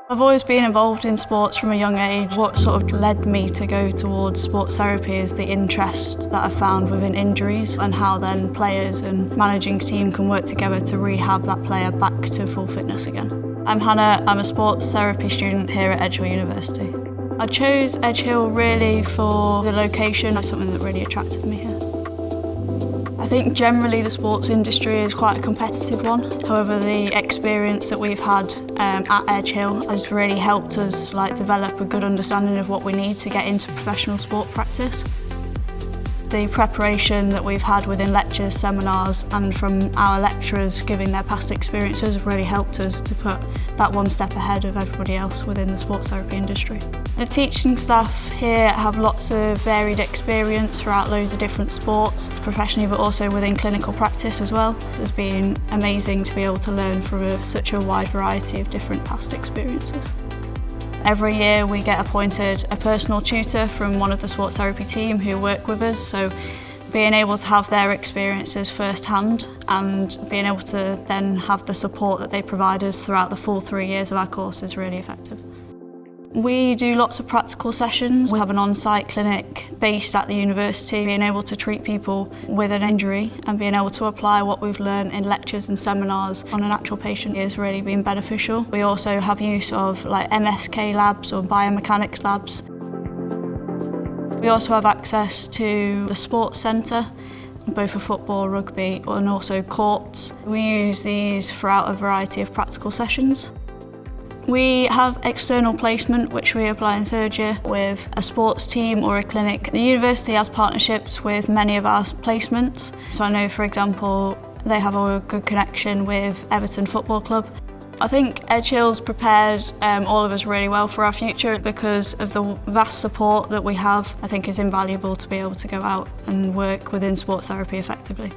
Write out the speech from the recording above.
I've always been involved in sports from a young age. What sort of led me to go towards sports therapy is the interest that I found within injuries and how then players and managing team can work together to rehab that player back to full fitness again. I'm Hannah, I'm a sports therapy student here at Edge Hill University. I chose Edge Hill really for the location. It's something that really attracted me here. I think generally the sports industry is quite a competitive one. However, the experience that we've had at Edge Hill has really helped us develop a good understanding of what we need to get into professional sport practice. The preparation that we've had within lectures, seminars and from our lecturers giving their past experiences have really helped us to put that one step ahead of everybody else within the sports therapy industry. The teaching staff here have lots of varied experience throughout loads of different sports, professionally but also within clinical practice as well. It's been amazing to be able to learn from such a wide variety of different past experiences. Every year we get appointed a personal tutor from one of the sports therapy team who work with us, so being able to have their experiences firsthand and being able to then have the support that they provide us throughout the full 3 years of our course is really effective. We do lots of practical sessions. We have an on-site clinic based at the university. Being able to treat people with an injury and being able to apply what we've learned in lectures and seminars on an actual patient has really been beneficial. We also have use of MSK labs or biomechanics labs. We also have access to the sports centre, both for football, rugby and also courts. We use these throughout a variety of practical sessions. We have external placement which we apply in third year with a sports team or a clinic. The university has partnerships with many of our placements. So I know, for example, they have a good connection with Everton Football Club. I think Edge Hill's prepared all of us really well for our future because of the vast support that we have. I think is invaluable to be able to go out and work within sports therapy effectively.